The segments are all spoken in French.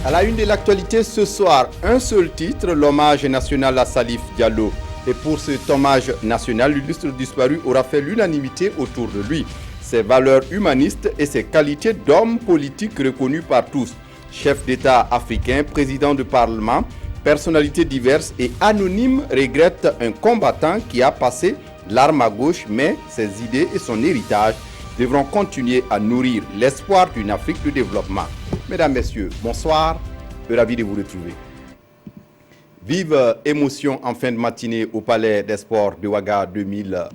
À la une de l'actualité ce soir, un seul titre, l'hommage national à Salif Diallo. Et pour cet hommage national, l'illustre disparu aura fait l'unanimité autour de lui. Ses valeurs humanistes et ses qualités d'homme politique reconnu par tous. Chef d'État africain, président du Parlement, personnalités diverses et anonymes regrettent un combattant qui a passé l'arme à gauche, mais ses idées et son héritage devront continuer à nourrir l'espoir d'une Afrique de développement. Mesdames, Messieurs, bonsoir, ravi de vous retrouver. Vive émotion en fin de matinée au Palais des Sports de Ouaga 2000.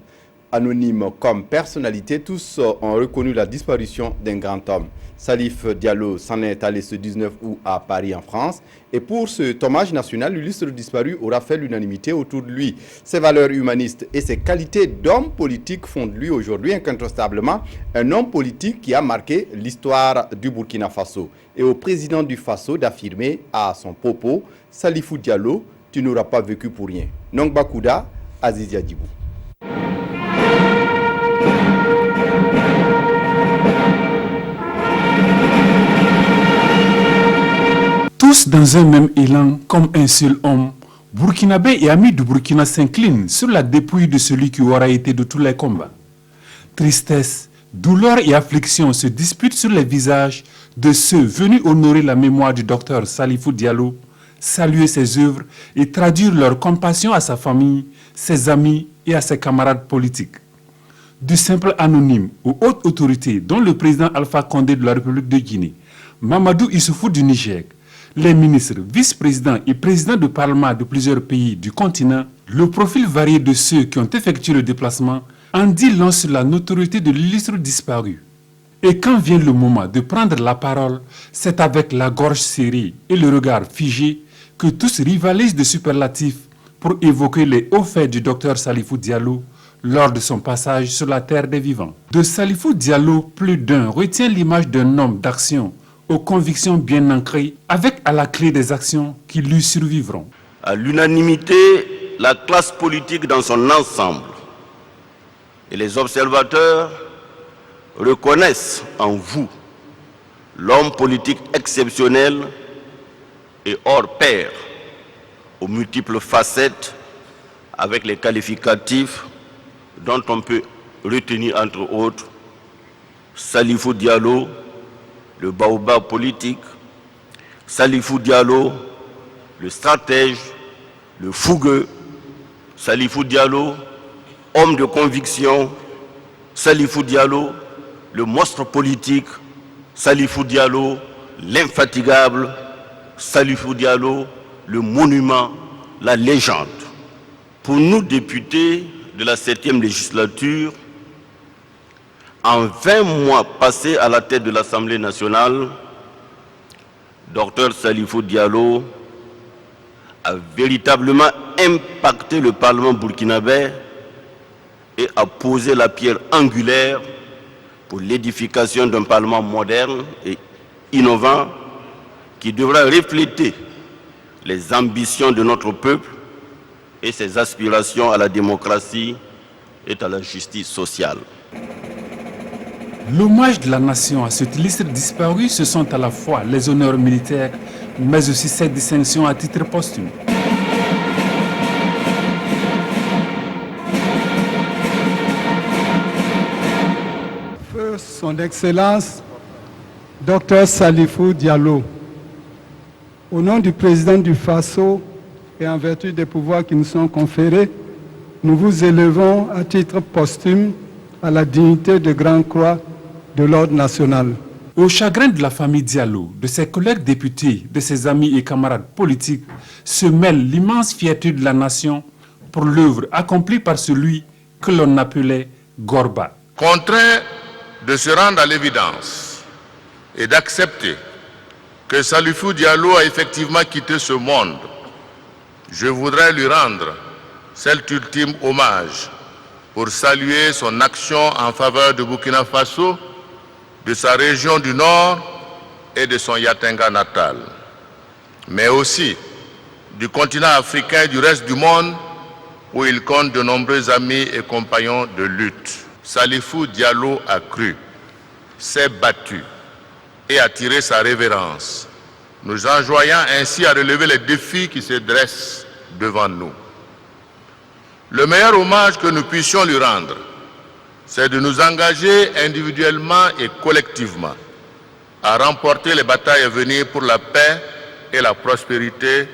Anonymes comme personnalité, tous ont reconnu la disparition d'un grand homme. Salif Diallo s'en est allé ce 19 août à Paris en France. Et pour ce hommage national, l'illustre disparu aura fait l'unanimité autour de lui. Ses valeurs humanistes et ses qualités d'homme politique font de lui aujourd'hui incontestablement un homme politique qui a marqué l'histoire du Burkina Faso. Et au président du Faso d'affirmer à son propos, Salifou Diallo, tu n'auras pas vécu pour rien. Nongba Kouda, Aziz Yadibou. Tous dans un même élan, comme un seul homme, Burkinabé et amis du Burkina s'inclinent sur la dépouille de celui qui aura été de tous les combats. Tristesse, douleur et affliction se disputent sur les visages de ceux venus honorer la mémoire du docteur Salifou Diallo, saluer ses œuvres et traduire leur compassion à sa famille, ses amis et à ses camarades politiques. Du simple anonyme aux hautes autorités, dont le président Alpha Condé de la République de Guinée, Mamadou Issoufou du Niger, les ministres, vice-présidents et présidents de parlement de plusieurs pays du continent, le profil varié de ceux qui ont effectué le déplacement en dit long sur la notoriété de l'illustre disparu. Et quand vient le moment de prendre la parole, c'est avec la gorge serrée et le regard figé que tous rivalisent de superlatifs pour évoquer les hauts faits du docteur Salifou Diallo lors de son passage sur la terre des vivants. De Salifou Diallo, plus d'un retient l'image d'un homme d'action aux convictions bien ancrées, avec à la clé des actions qui lui survivront. À l'unanimité, la classe politique dans son ensemble et les observateurs reconnaissent en vous l'homme politique exceptionnel et hors pair, aux multiples facettes, avec les qualificatifs dont on peut retenir entre autres Salifou Diallo, le baobab politique, Salifou Diallo, le stratège, le fougueux, Salifou Diallo, homme de conviction, Salifou Diallo, le monstre politique, Salifou Diallo, l'infatigable, Salifou Diallo, le monument, la légende. Pour nous, députés de la 7e législature, en 20 mois passés à la tête de l'Assemblée nationale, Dr Salifou Diallo a véritablement impacté le Parlement burkinabé et a posé la pierre angulaire pour l'édification d'un Parlement moderne et innovant qui devra refléter les ambitions de notre peuple et ses aspirations à la démocratie et à la justice sociale. L'hommage de la nation à cet illustre disparu, ce sont à la fois les honneurs militaires, mais aussi cette distinction à titre posthume. Feu Son Excellence, Dr Salifou Diallo, au nom du président du Faso et en vertu des pouvoirs qui nous sont conférés, nous vous élevons à titre posthume à la dignité de Grande Croix de l'ordre national. Au chagrin de la famille Diallo, de ses collègues députés, de ses amis et camarades politiques, se mêle l'immense fierté de la nation pour l'œuvre accomplie par celui que l'on appelait Gorba. Contraint de se rendre à l'évidence et d'accepter que Salifou Diallo a effectivement quitté ce monde, je voudrais lui rendre cet ultime hommage pour saluer son action en faveur de Burkina Faso, de sa région du Nord et de son Yatenga natal, mais aussi du continent africain et du reste du monde où il compte de nombreux amis et compagnons de lutte. Salifou Diallo a cru, s'est battu et a tiré sa révérence nous enjoignant ainsi à relever les défis qui se dressent devant nous. Le meilleur hommage que nous puissions lui rendre, c'est de nous engager individuellement et collectivement à remporter les batailles à venir pour la paix et la prospérité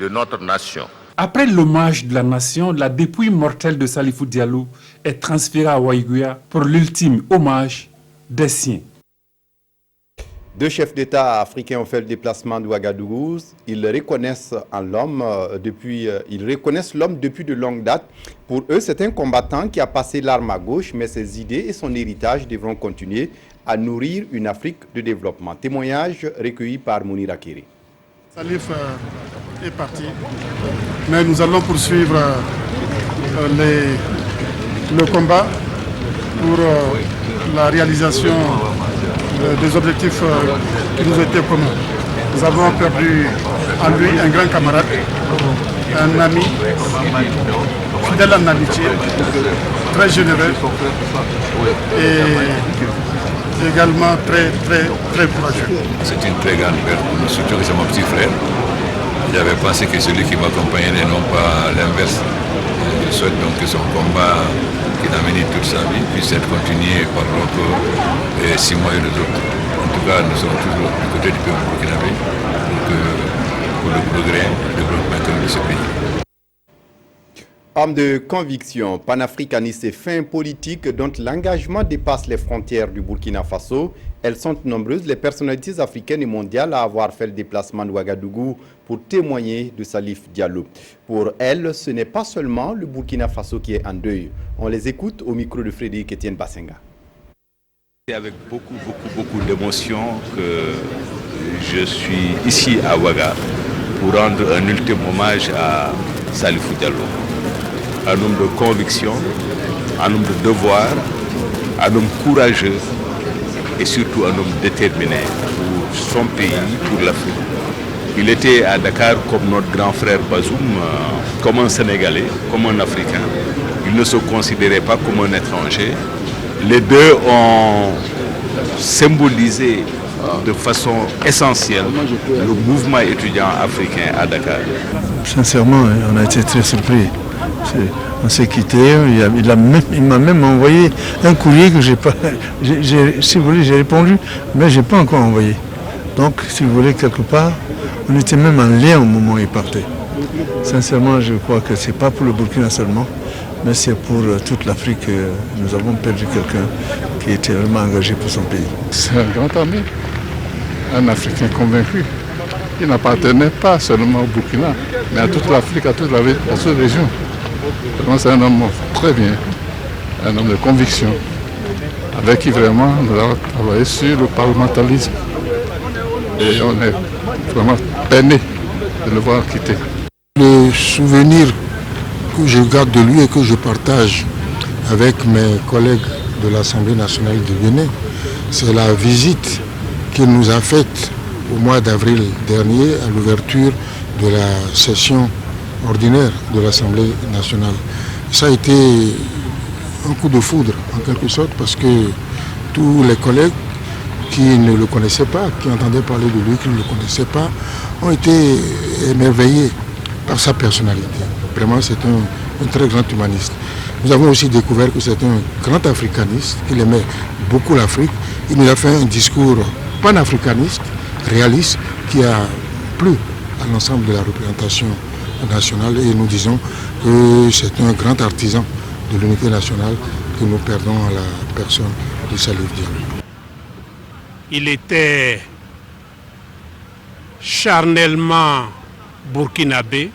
de notre nation. Après l'hommage de la nation, la dépouille mortelle de Salifou Diallo est transférée à Waïguya pour l'ultime hommage des siens. Deux chefs d'État africains ont fait le déplacement de Ouagadougou. Ils reconnaissent l'homme depuis de longue date. Pour eux, c'est un combattant qui a passé l'arme à gauche, mais ses idées et son héritage devront continuer à nourrir une Afrique de développement. Témoignage recueilli par Mounir Akiri. Salif est parti, mais nous allons poursuivre le combat pour la réalisation des objectifs qui nous étaient communs. Nous avons perdu en lui un grand camarade, un ami, fidèle en amitié, très généreux et également très courageux. C'est une très grande perte pour nous, surtout que c'est mon petit frère. J'avais pensé que celui qui m'accompagnait et non pas l'inverse. Je souhaite donc que son combat qu'il a mené toute sa vie puisse être continué par Rocco et Simon et les autres. En tout cas, nous sommes toujours du côté du peuple burkinabé pour le progrès et le développement de ce pays. Homme de conviction, panafricaniste et fin politique dont l'engagement dépasse les frontières du Burkina Faso, elles sont nombreuses les personnalités africaines et mondiales à avoir fait le déplacement de Ouagadougou pour témoigner de Salif Diallo. Pour elles, ce n'est pas seulement le Burkina Faso qui est en deuil. On les écoute au micro de Frédéric Etienne Bassenga. C'est avec beaucoup d'émotion que je suis ici à Ouaga pour rendre un ultime hommage à Salifou Diallo. Un homme de conviction, un homme de devoir, un homme courageux et surtout un homme déterminé pour son pays, pour l'Afrique. Il était à Dakar comme notre grand frère Bazoum, comme un Sénégalais, comme un Africain. Il ne se considérait pas comme un étranger. Les deux ont symbolisé de façon essentielle le mouvement étudiant africain à Dakar. Sincèrement, on a été très surpris. On s'est quitté, il m'a même envoyé un courrier que j'ai pas, si vous voulez, j'ai répondu, mais je n'ai pas encore envoyé. Donc, si vous voulez, quelque part, on était même en lien au moment où il partait. Sincèrement, je crois que ce n'est pas pour le Burkina seulement, mais c'est pour toute l'Afrique. Nous avons perdu quelqu'un qui était vraiment engagé pour son pays. C'est un grand ami, un Africain convaincu. Il n'appartenait pas seulement au Burkina, mais à toute l'Afrique, à toute la région. Vraiment, c'est un homme très bien, un homme de conviction, avec qui vraiment nous avons travaillé sur le parlementarisme. Et on est vraiment peiné de le voir quitter. Le souvenir que je garde de lui et que je partage avec mes collègues de l'Assemblée nationale du Bénin, c'est la visite qu'il nous a faite au mois d'avril dernier à l'ouverture de la session ordinaire de l'Assemblée nationale. Ça a été un coup de foudre en quelque sorte parce que tous les collègues qui ne le connaissaient pas, qui entendaient parler de lui, qui ne le connaissaient pas, ont été émerveillés par sa personnalité. Vraiment, c'est un très grand humaniste. Nous avons aussi découvert que c'est un grand africaniste, qu'il aimait beaucoup l'Afrique. Il nous a fait un discours panafricaniste, réaliste, qui a plu à l'ensemble de la représentation nationale et nous disons que c'est un grand artisan de l'unité nationale que nous perdons à la personne de Salif Diallo. Il était charnellement burkinabé,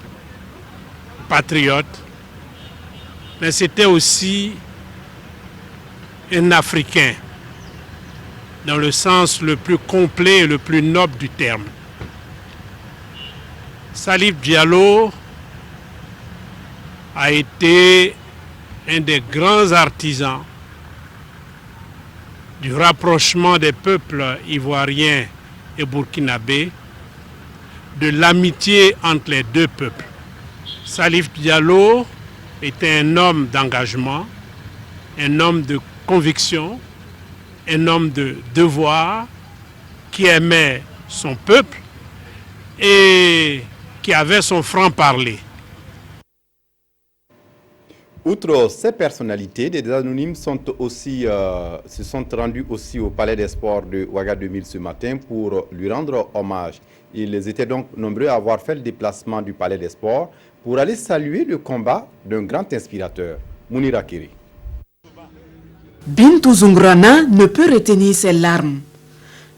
patriote, mais c'était aussi un Africain dans le sens le plus complet et le plus noble du terme. Salif Diallo a été un des grands artisans du rapprochement des peuples ivoiriens et burkinabés, de l'amitié entre les deux peuples. Salif Diallo était un homme d'engagement, un homme de conviction, un homme de devoir qui aimait son peuple et qui avait son franc-parler. Outre ces personnalités, des anonymes se sont rendus aussi au Palais des Sports de Ouaga 2000 ce matin pour lui rendre hommage. Ils étaient donc nombreux à avoir fait le déplacement du Palais des Sports pour aller saluer le combat d'un grand inspirateur, Mounira Kiri. Bintou Zungrana ne peut retenir ses larmes.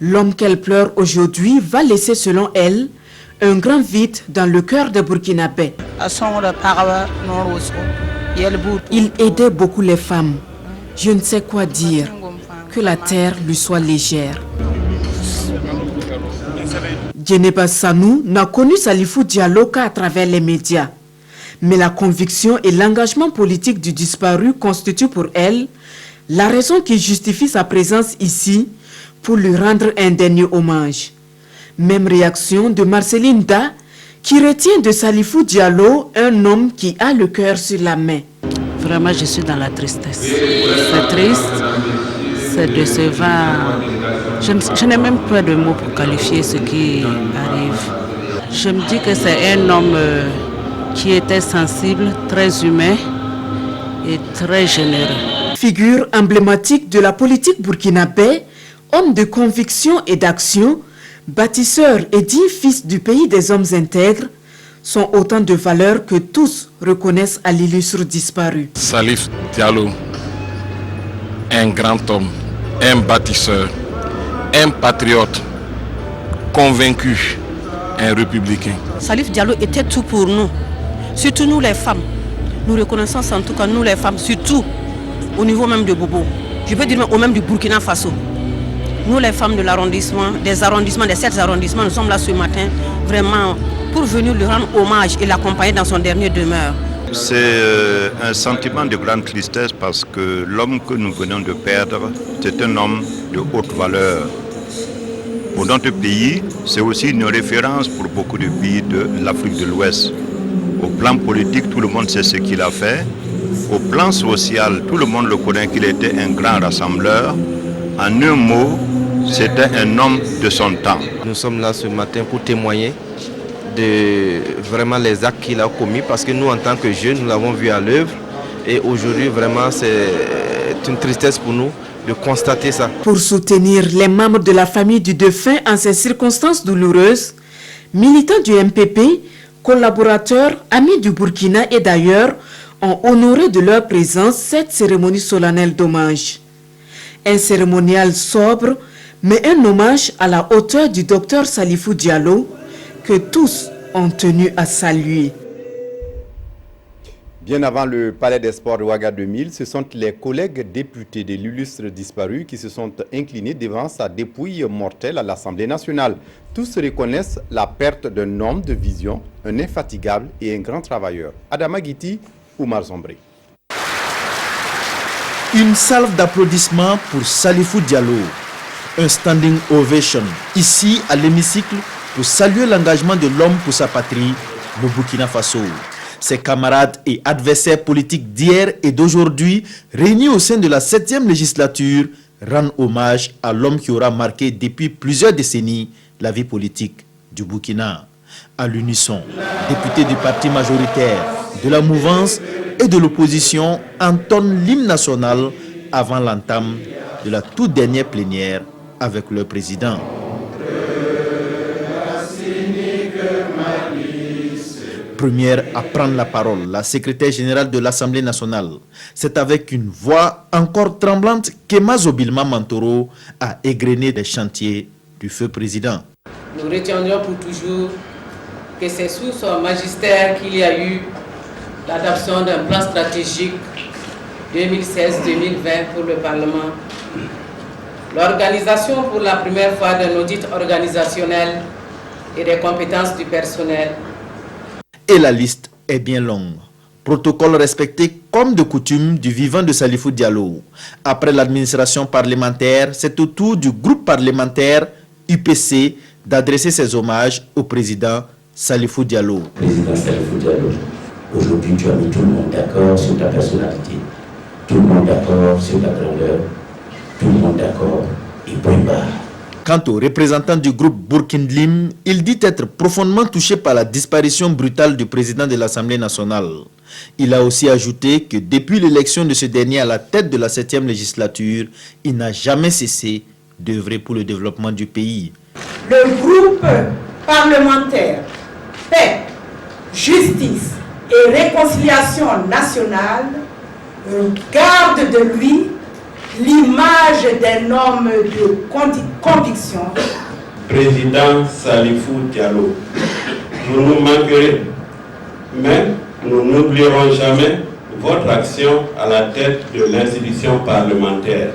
L'homme qu'elle pleure aujourd'hui va laisser, selon elle, un grand vide dans le cœur des Burkinabés. Il aidait beaucoup les femmes. Je ne sais quoi dire. Que la terre lui soit légère. Djeneba Sanou n'a connu Salifou Diallo qu'à travers les médias. Mais la conviction et l'engagement politique du disparu constituent pour elle la raison qui justifie sa présence ici pour lui rendre un dernier hommage. Même réaction de Marceline Da, qui retient de Salifou Diallo un homme qui a le cœur sur la main. Vraiment, je suis dans la tristesse. C'est triste, c'est décevant. Je n'ai même pas de mots pour qualifier ce qui arrive. Je me dis que c'est un homme qui était sensible, très humain et très généreux. Figure emblématique de la politique burkinabé, homme de conviction et d'action, bâtisseur et digne fils du pays des hommes intègres, sont autant de valeurs que tous reconnaissent à l'illustre disparu. Salif Diallo, un grand homme, un bâtisseur, un patriote, convaincu, un républicain. Salif Diallo était tout pour nous, surtout nous les femmes. Nous reconnaissons en tout cas nous les femmes, surtout au niveau même de Bobo. Je peux dire au même du Burkina Faso. Nous les femmes de l'arrondissement, des 7 arrondissements, nous sommes là ce matin vraiment pour venir lui rendre hommage et l'accompagner dans son dernier demeure. C'est un sentiment de grande tristesse parce que l'homme que nous venons de perdre, c'est un homme de haute valeur. Pour notre pays, c'est aussi une référence pour beaucoup de pays de l'Afrique de l'Ouest. Au plan politique, tout le monde sait ce qu'il a fait. Au plan social, tout le monde le connaît qu'il était un grand rassembleur. En un mot, c'était un homme de son temps. Nous sommes là ce matin pour témoigner de vraiment les actes qu'il a commis parce que nous, en tant que jeunes, nous l'avons vu à l'œuvre. Et aujourd'hui, vraiment, c'est une tristesse pour nous de constater ça. Pour soutenir les membres de la famille du défunt en ces circonstances douloureuses, militants du MPP, collaborateurs, amis du Burkina et d'ailleurs, ont honoré de leur présence cette cérémonie solennelle d'hommage. Un cérémonial sobre, mais un hommage à la hauteur du docteur Salifou Diallo que tous ont tenu à saluer. Bien avant le Palais des Sports de Ouaga 2000, ce sont les collègues députés de l'illustre disparu qui se sont inclinés devant sa dépouille mortelle à l'Assemblée nationale. Tous reconnaissent la perte d'un homme de vision, un infatigable et un grand travailleur. Adama Guiti, Oumar Sombré. Une salve d'applaudissements pour Salifou Diallo. Un standing ovation ici à l'hémicycle pour saluer l'engagement de l'homme pour sa patrie, le Burkina Faso. Ses camarades et adversaires politiques d'hier et d'aujourd'hui, réunis au sein de la 7e législature, rendent hommage à l'homme qui aura marqué depuis plusieurs décennies la vie politique du Burkina. À l'unisson, députés du parti majoritaire, de la mouvance et de l'opposition entonnent l'hymne national avant l'entame de la toute dernière plénière avec le président. Première à prendre la parole, la secrétaire générale de l'Assemblée nationale. C'est avec une voix encore tremblante qu'Emma Zobilma Mantoro a égrené des chantiers du feu président. Nous retiendrons pour toujours que c'est sous son magistère qu'il y a eu l'adoption d'un plan stratégique 2016-2020 pour le Parlement, l'organisation pour la première fois d'un audit organisationnel et des compétences du personnel. Et la liste est bien longue. Protocole respecté comme de coutume du vivant de Salifou Diallo. Après l'administration parlementaire, c'est au tour du groupe parlementaire UPC d'adresser ses hommages au président Salifou Diallo. Président Salifou Diallo, aujourd'hui tu as mis tout le monde d'accord sur ta personnalité, tout le monde d'accord sur ta grandeur, tout le monde d'accord et point barre. Quant au représentant du groupe Bourkindlim, il dit être profondément touché par la disparition brutale du président de l'Assemblée nationale. Il a aussi ajouté que depuis l'élection de ce dernier à la tête de la 7e législature, il n'a jamais cessé d'œuvrer pour le développement du pays. Le groupe parlementaire Paix, Justice et Réconciliation nationale garde de lui l'image d'un homme de conviction. Président Salifou Diallo, vous nous manquerez, mais nous n'oublierons jamais votre action à la tête de l'institution parlementaire.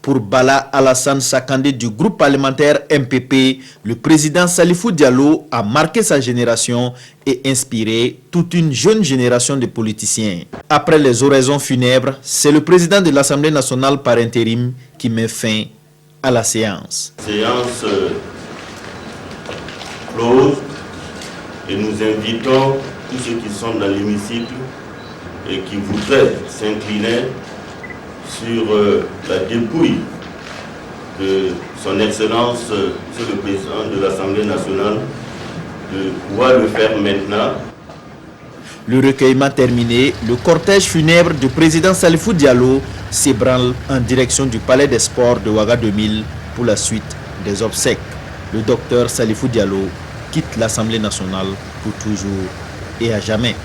Pour Bala Alassane Sakandé du groupe parlementaire MPP, le président Salifou Diallo a marqué sa génération et inspiré toute une jeune génération de politiciens. Après les oraisons funèbres, c'est le président de l'Assemblée nationale par intérim qui met fin à la séance. Séance close et nous invitons tous ceux qui sont dans l'hémicycle et qui voudraient s'incliner sur la dépouille de son Excellence, Monsieur le Président de l'Assemblée nationale, de pouvoir le faire maintenant. Le recueillement terminé, le cortège funèbre du président Salifou Diallo s'ébranle en direction du Palais des Sports de Ouaga 2000 pour la suite des obsèques. Le docteur Salifou Diallo quitte l'Assemblée nationale pour toujours et à jamais.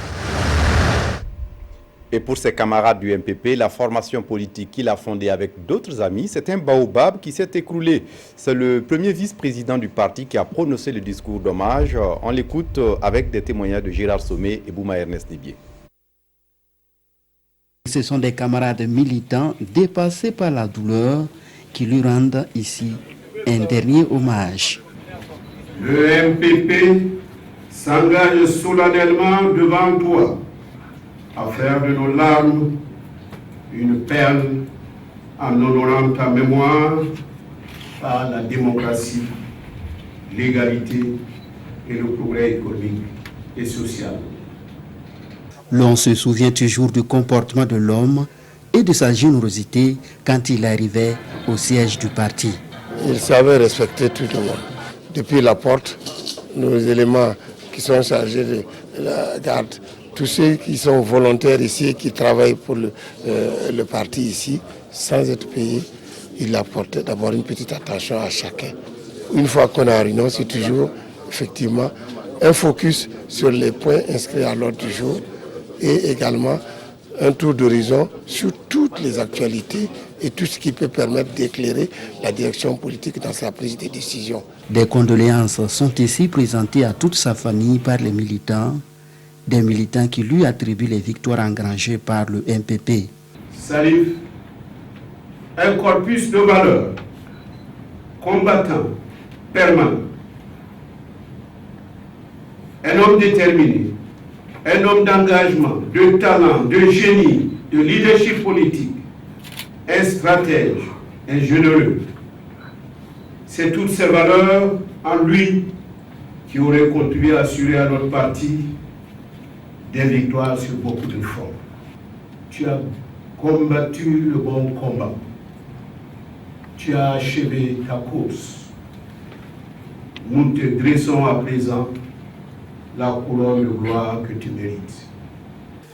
Et pour ses camarades du MPP, la formation politique qu'il a fondée avec d'autres amis, c'est un baobab qui s'est écroulé. C'est le premier vice-président du parti qui a prononcé le discours d'hommage. On l'écoute avec des témoignages de Gérard Sommet et Bouma Ernest Dibier. Ce sont des camarades militants dépassés par la douleur qui lui rendent ici un dernier hommage. Le MPP s'engage solennellement devant toi à faire de nos larmes une perle en honorant ta mémoire par la démocratie, l'égalité et le progrès économique et social. L'on se souvient toujours du comportement de l'homme et de sa générosité quand il arrivait au siège du parti. Il savait respecter tout le monde. Depuis la porte, nos éléments qui sont chargés de la garde, tous ceux qui sont volontaires ici et qui travaillent pour le parti ici, sans être payés, il apporte d'abord une petite attention à chacun. Une fois qu'on a réunion, c'est toujours effectivement un focus sur les points inscrits à l'ordre du jour et également un tour d'horizon sur toutes les actualités et tout ce qui peut permettre d'éclairer la direction politique dans sa prise de décision. Des condoléances sont ici présentées à toute sa famille par les militants, des militants qui lui attribuent les victoires engrangées par le MPP. Salif, un corpus de valeurs, combattant, permanent, un homme déterminé, un homme d'engagement, de talent, de génie, de leadership politique, un stratège, un généreux. C'est toutes ces valeurs en lui qui auraient contribué à assurer à notre parti des victoires sur beaucoup de fronts. Tu as combattu le bon combat. Tu as achevé ta course. Nous te dressons à présent la couronne de gloire que tu mérites.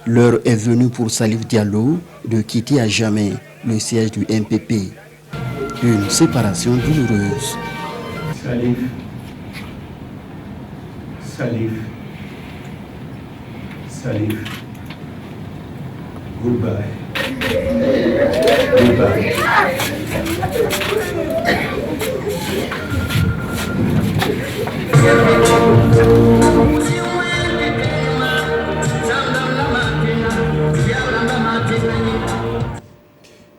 L'heure est venue pour Salif Diallo de quitter à jamais le siège du MPP. Une séparation douloureuse. Salif. Salif. Salif. Goodbye. Goodbye.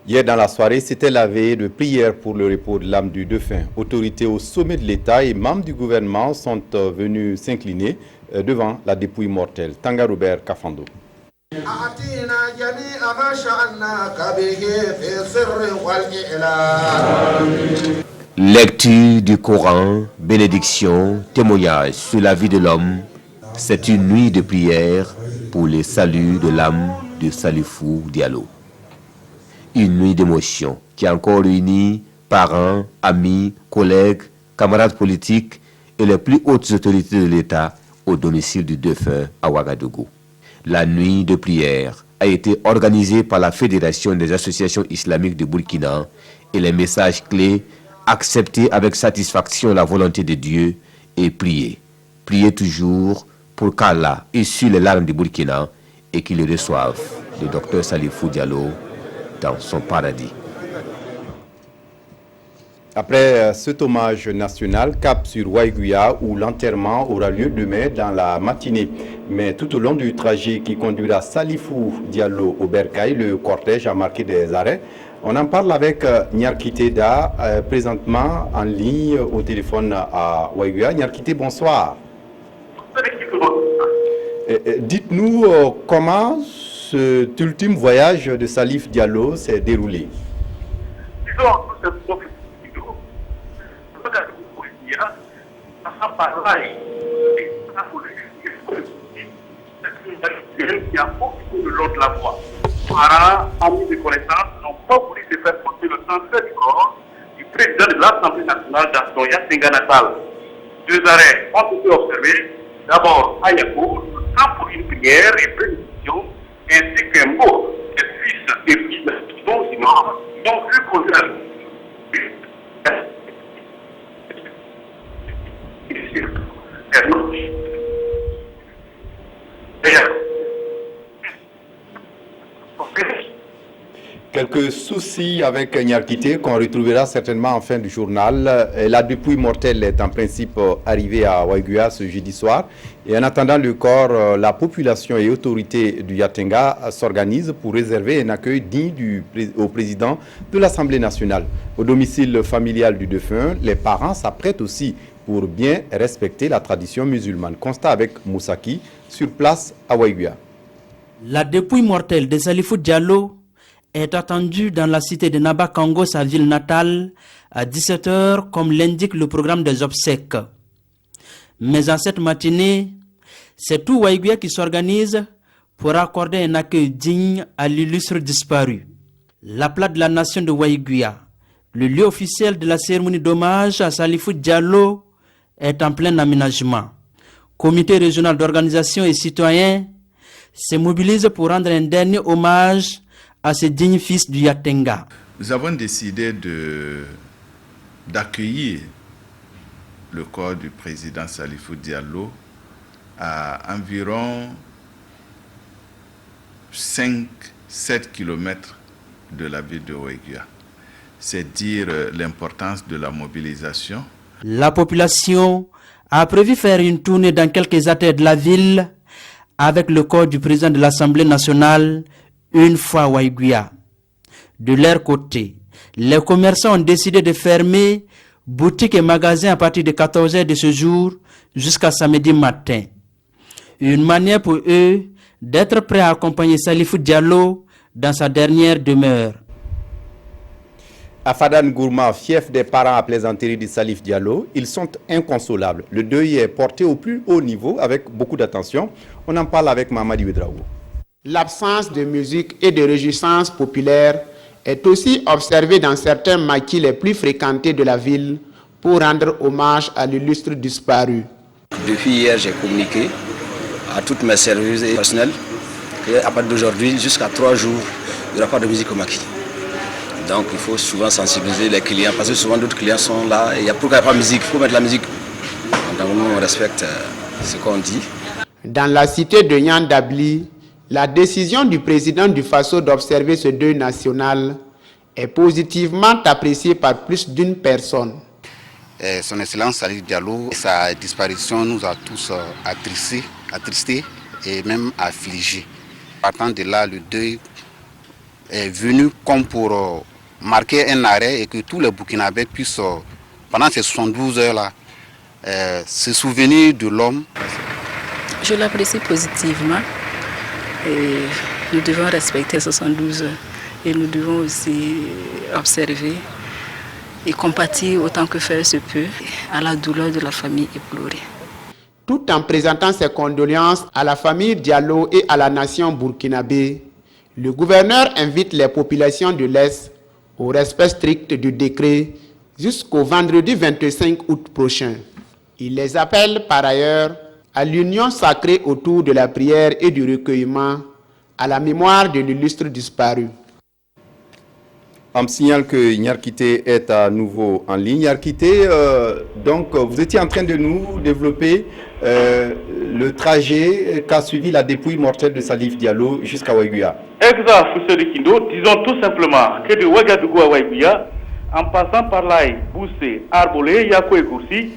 Hier dans la soirée, c'était la veille de prière pour le repos de l'âme du défunt. Autorités au sommet de l'État et membres du gouvernement sont venus s'incliner devant la dépouille mortelle. Tanga Robert Kafando. Lecture du Coran, bénédiction, témoignage sur la vie de l'homme. C'est une nuit de prière pour le salut de l'âme de Salifou Diallo. Une nuit d'émotion qui a encore réuni parents, amis, collègues, camarades politiques et les plus hautes autorités de l'État au domicile du défunt à Ouagadougou. La nuit de prière a été organisée par la Fédération des associations islamiques de Burkina et les messages clés: accepter avec satisfaction la volonté de Dieu et prier. Prier toujours pour qu'Allah essuie les larmes du Burkina et qu'il reçoive le docteur Salifou Diallo dans son paradis. Après cet hommage national, cap sur Waïguya, où l'enterrement aura lieu demain dans la matinée. Mais tout au long du trajet qui conduira Salifou Diallo au Bercail, le cortège a marqué des arrêts. On en parle avec Nyarkiteda, présentement en ligne au téléphone à Waïguya. Nyarkité, bonsoir. Dites-nous comment cet ultime voyage de Salif Diallo s'est déroulé. Qui a beaucoup de l'autre la voix. Parents, amis de connaissances n'ont pas voulu se faire porter le transfert du corps du président de l'Assemblée nationale dans son Yatenga natal. 2 arrêts ont été observés. D'abord à Yakou, temps pour une prière et bénédiction, ainsi qu'un mot des fils et filles dont ils ont vu conduire. Quelques soucis avec Nyarkité qu'on retrouvera certainement en fin du journal. La dépouille mortelle est en principe arrivée à Waïguya ce jeudi soir. Et en attendant le corps, la population et autorités du Yatenga s'organisent pour réserver un accueil digne au président de l'Assemblée nationale. Au domicile familial du défunt, les parents s'apprêtent aussi pour bien respecter la tradition musulmane. Constat avec Moussaki, sur place à Waïguya. La dépouille mortelle de Salifou Diallo est attendue dans la cité de Nabakango, sa ville natale, à 17h, comme l'indique le programme des obsèques. Mais en cette matinée, c'est tout Waïguya qui s'organise pour accorder un accueil digne à l'illustre disparu. La place de la nation de Waïguya, le lieu officiel de la cérémonie d'hommage à Salifou Diallo, est en plein aménagement. Comité régional d'organisation et citoyens se mobilise pour rendre un dernier hommage à ce digne fils du Yatenga. Nous avons décidé d'accueillir le corps du président Salifou Diallo à environ 5-7 km de la ville de Waïguya. C'est dire l'importance de la mobilisation. La population a prévu faire une tournée dans quelques artères de la ville avec le corps du président de l'Assemblée nationale une fois à Waïguya. De leur côté, les commerçants ont décidé de fermer boutiques et magasins à partir de 14h de ce jour jusqu'à samedi matin. Une manière pour eux d'être prêts à accompagner Salifou Diallo dans sa dernière demeure. Afadan Gourma, fief des parents à plaisanterie de Salif Diallo, ils sont inconsolables. Le deuil est porté au plus haut niveau avec beaucoup d'attention. On en parle avec Mamadi Ouedraogo. L'absence de musique et de réjouissance populaire est aussi observée dans certains maquis les plus fréquentés de la ville pour rendre hommage à l'illustre disparu. Depuis hier, j'ai communiqué à toutes mes services et personnels qu'à partir d'aujourd'hui, jusqu'à 3 jours, il n'y aura pas de musique au maquis. Donc il faut souvent sensibiliser les clients parce que souvent d'autres clients sont là et pourquoi il n'y a pas de musique, il faut mettre la musique. Donc nous on respecte ce qu'on dit. Dans la cité de Nyandabli, la décision du président du Faso d'observer ce deuil national est positivement appréciée par plus d'une personne. Son Excellence Salif Diallo, sa disparition nous a tous attristés et même affligés. Partant de là, le deuil est venu comme pour marquer un arrêt et que tous les Burkinabés puissent, pendant ces 72 heures-là, se souvenir de l'homme. Je l'apprécie positivement et nous devons respecter 72 heures et nous devons aussi observer et compatir autant que faire se peut à la douleur de la famille éplorée. Tout en présentant ses condoléances à la famille Diallo et à la nation burkinabé, le gouverneur invite les populations de l'Est au respect strict du décret jusqu'au vendredi 25 août prochain. Il les appelle par ailleurs à l'union sacrée autour de la prière et du recueillement à la mémoire de l'illustre disparu. On me signale que Nyarkité est à nouveau en ligne. Nyarkité, donc vous étiez en train de nous développer le trajet qu'a suivi la dépouille mortelle de Salif Diallo jusqu'à Waiguia. Exact, Foussé Kindo. Disons tout simplement que de Ouagadougou à Waiguia, en passant par l'Aïe, Boussé, Arbolé, Yako et Goursi,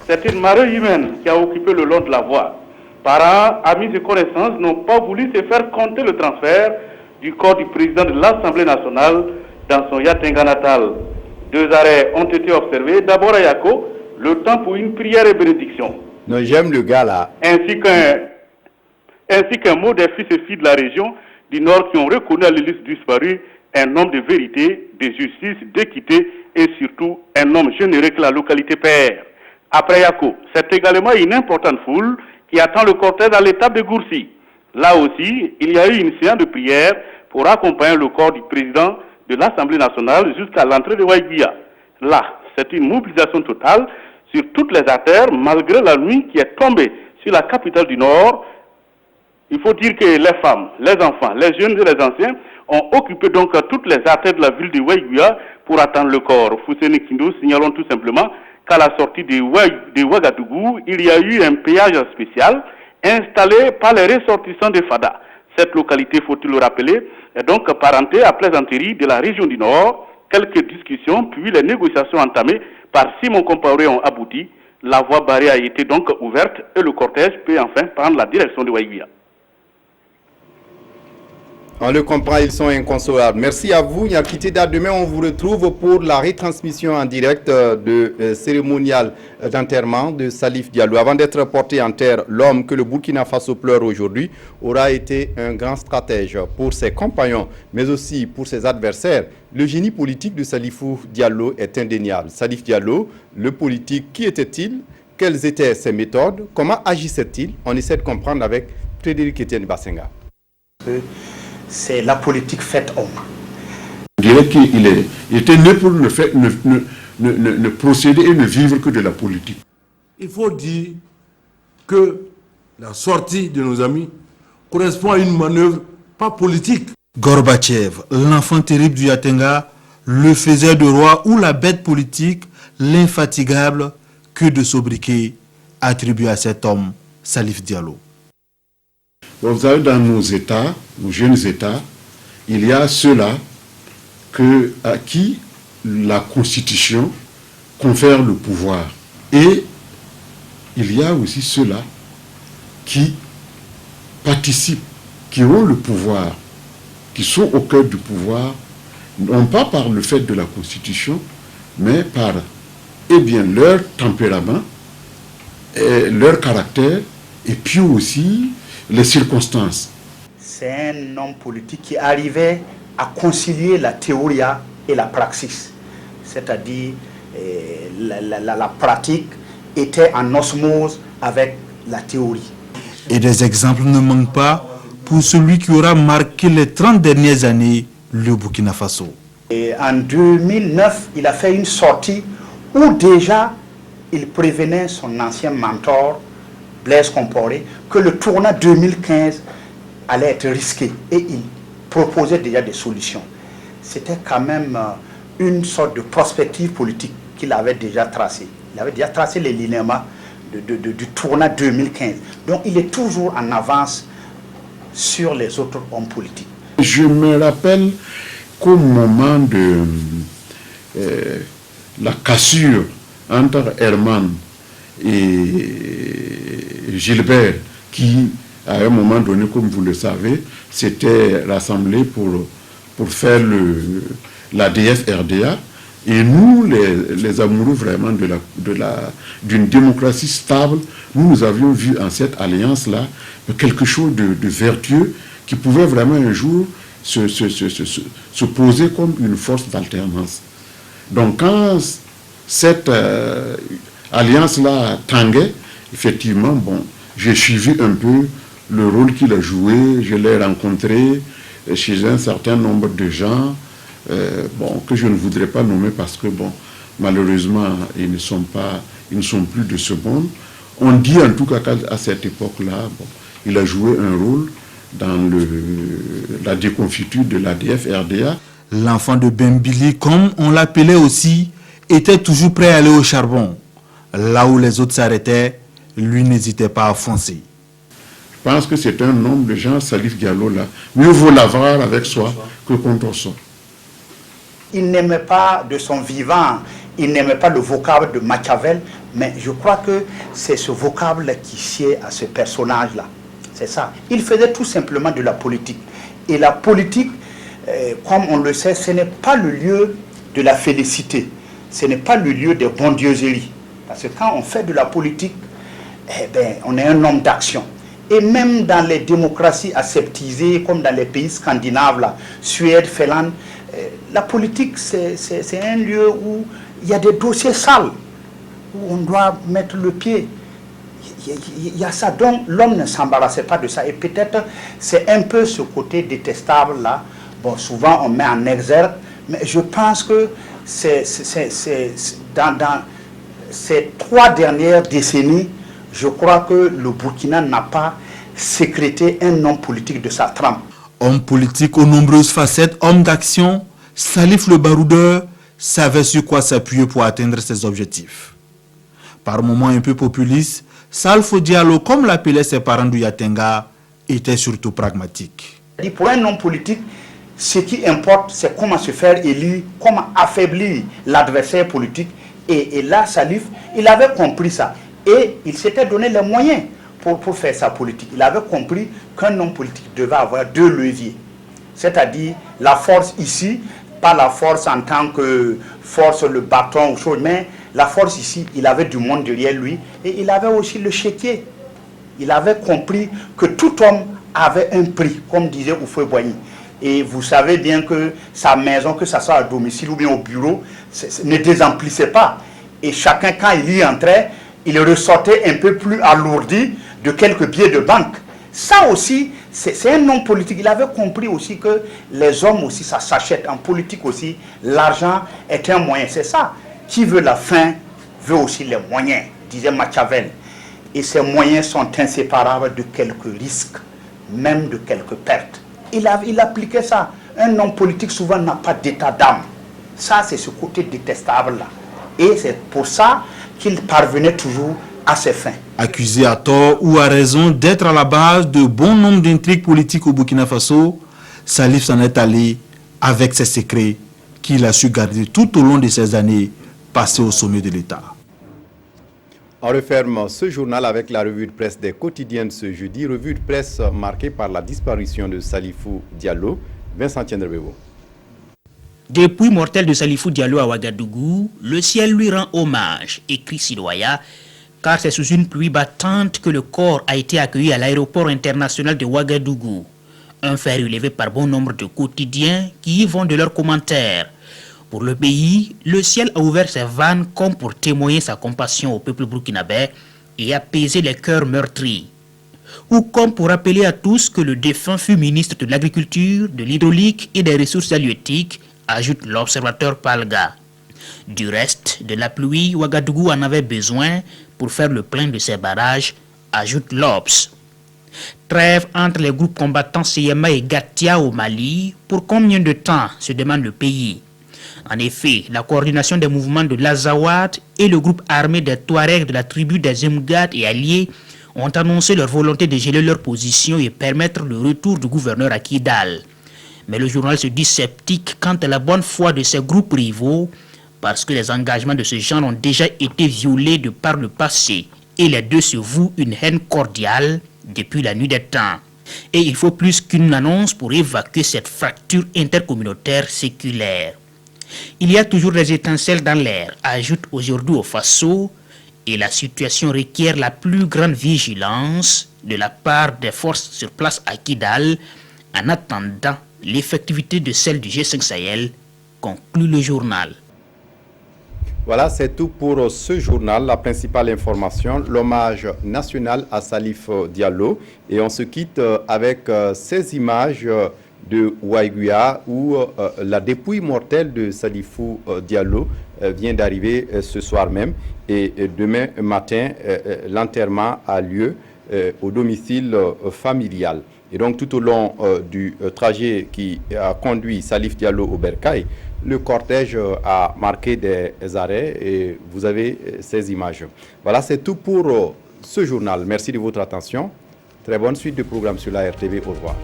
c'est une marée humaine qui a occupé le long de la voie. Parents, amis et connaissances n'ont pas voulu se faire compter le transfert du corps du président de l'Assemblée nationale dans son Yatenga natal. 2 arrêts ont été observés, d'abord à Yako, le temps pour une prière et bénédiction. Non, j'aime le gars là. Ainsi qu'un mot des fils et filles de la région du Nord qui ont reconnu à l'illustre disparu un homme de vérité, de justice, d'équité et surtout un homme généreux que la localité perd. Après Yako, c'est également une importante foule qui attend le cortège à l'étape de Goursi. Là aussi, il y a eu une séance de prière pour accompagner le corps du président de l'Assemblée nationale jusqu'à l'entrée de Waiguia. Là, c'est une mobilisation totale sur toutes les artères malgré la nuit qui est tombée sur la capitale du Nord. Il faut dire que les femmes, les enfants, les jeunes et les anciens ont occupé donc toutes les artères de la ville de Waiguia pour attendre le corps. Foussé Kindo, signalons tout simplement qu'à la sortie de Ouagadougou, il y a eu un péage spécial installé par les ressortissants de Fada. Cette localité, faut-il le rappeler, est donc parentée à Plaisanterie de la région du Nord. Quelques discussions puis les négociations entamées par Simon Compaoré ont abouti. La voie barrée a été donc ouverte et le cortège peut enfin prendre la direction de Waiguia. On le comprend, ils sont inconsolables. Merci à vous, Nyarkité. Demain, on vous retrouve pour la retransmission en direct de cérémonial d'enterrement de Salif Diallo. Avant d'être porté en terre, l'homme que le Burkina Faso pleure aujourd'hui aura été un grand stratège pour ses compagnons, mais aussi pour ses adversaires. Le génie politique de Salifou Diallo est indéniable. Salif Diallo, le politique, qui était-il? Quelles étaient ses méthodes? Comment agissait-il? On essaie de comprendre avec Frédéric Etienne Bassenga. C'est la politique faite homme. Je dirais qu'il était né pour ne procéder et ne vivre que de la politique. Il faut dire que la sortie de nos amis correspond à une manœuvre pas politique. Gorbatchev, l'enfant terrible du Yatenga, le faisait de roi ou la bête politique, l'infatigable, que de sobriquet attribué à cet homme, Salif Diallo. Donc, vous savez, dans nos États, nos jeunes États, il y a ceux-là à qui la Constitution confère le pouvoir. Et il y a aussi ceux-là qui participent, qui ont le pouvoir, qui sont au cœur du pouvoir, non pas par le fait de la Constitution, mais par leur tempérament, leur caractère, et puis aussi les circonstances. C'est un homme politique qui arrivait à concilier la théorie et la praxis. C'est-à-dire la pratique était en osmose avec la théorie. Et des exemples ne manquent pas pour celui qui aura marqué les 30 dernières années le Burkina Faso. Et en 2009, il a fait une sortie où déjà il prévenait son ancien mentor, Blaise Compaoré, que le tournant 2015 allait être risqué et il proposait déjà des solutions. C'était quand même une sorte de prospective politique qu'il avait déjà tracée. Il avait déjà tracé les linéaments du tournant 2015. Donc il est toujours en avance sur les autres hommes politiques. Je me rappelle qu'au moment de la cassure entre Herman et Gilbert, qui à un moment donné, comme vous le savez, s'était rassemblé pour faire la DF-RDA. Et nous, les amoureux vraiment d'une démocratie stable, nous avions vu en cette alliance-là quelque chose de vertueux qui pouvait vraiment un jour se poser comme une force d'alternance. Donc quand cette alliance-là tanguait, effectivement, bon, j'ai suivi un peu le rôle qu'il a joué, je l'ai rencontré chez un certain nombre de gens, que je ne voudrais pas nommer parce que, malheureusement, ils ne sont plus de ce monde. On dit en tout cas qu'à cette époque-là, il a joué un rôle dans la déconfiture de l'ADF RDA. L'enfant de Bembili, comme on l'appelait aussi, était toujours prêt à aller au charbon. Là où les autres s'arrêtaient, lui n'hésitait pas à foncer. Je pense que c'est un homme de gens, Salif Diallo, là. Mieux vaut l'avoir avec soi que contre soi. Il n'aimait pas de son vivant, il n'aimait pas le vocable de Machiavel, mais je crois que c'est ce vocable qui sied à ce personnage-là. C'est ça. Il faisait tout simplement de la politique. Et la politique, comme on le sait, ce n'est pas le lieu de la félicité. Ce n'est pas le lieu des bondieuseries. Parce que quand on fait de la politique, on est un homme d'action. Et même dans les démocraties aseptisées, comme dans les pays scandinaves, là, Suède, Finlande, la politique, c'est un lieu où il y a des dossiers sales, où on doit mettre le pied. Il y a ça. Donc l'homme ne s'embarrassait pas de ça. Et peut-être c'est un peu ce côté détestable là. Souvent on met en exergue, mais je pense que dans ces 3 dernières décennies, je crois que le Burkina n'a pas sécrété un homme politique de sa trempe. Homme politique aux nombreuses facettes, homme d'action, Salif le baroudeur savait sur quoi s'appuyer pour atteindre ses objectifs. Par moments un peu populiste, Salifou Diallo, comme l'appelaient ses parents du Yatenga, était surtout pragmatique. Pour un homme politique, ce qui importe, c'est comment se faire élire, comment affaiblir l'adversaire politique. Et là, Salif, il avait compris ça. Et il s'était donné les moyens pour faire sa politique. Il avait compris qu'un homme politique devait avoir 2 leviers. C'est-à-dire la force ici, pas la force en tant que force, le bâton ou chose, mais la force ici, il avait du monde derrière lui. Et il avait aussi le chéquier. Il avait compris que tout homme avait un prix, comme disait Houphouët-Boigny. Et vous savez bien que sa maison, que ce soit à domicile ou bien au bureau, ne désemplissait pas. Et chacun, quand il y entrait, il ressortait un peu plus alourdi de quelques billets de banque. Ça aussi, c'est un homme politique. Il avait compris aussi que les hommes aussi, ça s'achète. En politique aussi, l'argent est un moyen. C'est ça. Qui veut la fin, veut aussi les moyens, disait Machiavel. Et ces moyens sont inséparables de quelques risques, même de quelques pertes. Il appliquait ça. Un homme politique souvent n'a pas d'état d'âme. Ça, c'est ce côté détestable-là. Et c'est pour ça qu'il parvenait toujours à ses fins. Accusé à tort ou à raison d'être à la base de bon nombre d'intrigues politiques au Burkina Faso, Salif s'en est allé avec ses secrets qu'il a su garder tout au long de ces années passées au sommet de l'État. On referme ce journal avec la revue de presse des quotidiens de ce jeudi, revue de presse marquée par la disparition de Salifou Diallo. Vincent Tiendrebebo. Depuis mortel de Salifou Diallo à Ouagadougou, le ciel lui rend hommage, écrit Sidoya, car c'est sous une pluie battante que le corps a été accueilli à l'aéroport international de Ouagadougou. Un fait relevé par bon nombre de quotidiens qui y vont de leurs commentaires. Pour le pays, le ciel a ouvert ses vannes comme pour témoigner sa compassion au peuple burkinabé et apaiser les cœurs meurtris. Ou comme pour rappeler à tous que le défunt fut ministre de l'Agriculture, de l'Hydraulique et des Ressources halieutiques, ajoute l'observateur Palga. Du reste, de la pluie, Ouagadougou en avait besoin pour faire le plein de ses barrages, ajoute l'Obs. Trêve entre les groupes combattants CMA et Gatia au Mali, pour combien de temps, se demande le pays. En effet, la coordination des mouvements de l'Azawad et le groupe armé des Touaregs de la tribu des Emgad et alliés ont annoncé leur volonté de geler leur position et permettre le retour du gouverneur à Kidal. Mais le journal se dit sceptique quant à la bonne foi de ces groupes rivaux, parce que les engagements de ce genre ont déjà été violés de par le passé, et les deux se vouent une haine cordiale depuis la nuit des temps. Et il faut plus qu'une annonce pour évacuer cette fracture intercommunautaire séculaire. Il y a toujours des étincelles dans l'air, ajoute aujourd'hui au Faso, et la situation requiert la plus grande vigilance de la part des forces sur place à Kidal, en attendant l'effectivité de celle du G5 Sahel, conclut le journal. Voilà, c'est tout pour ce journal. La principale information, l'hommage national à Salif Diallo. Et on se quitte avec ces images de Ouaïguia où la dépouille mortelle de Salifou Diallo vient d'arriver ce soir même. Et demain matin, l'enterrement a lieu au domicile familial. Et donc tout au long du trajet qui a conduit Salif Diallo au Bercail, le cortège a marqué des arrêts et vous avez ces images. Voilà, c'est tout pour ce journal. Merci de votre attention. Très bonne suite de programme sur la RTV. Au revoir.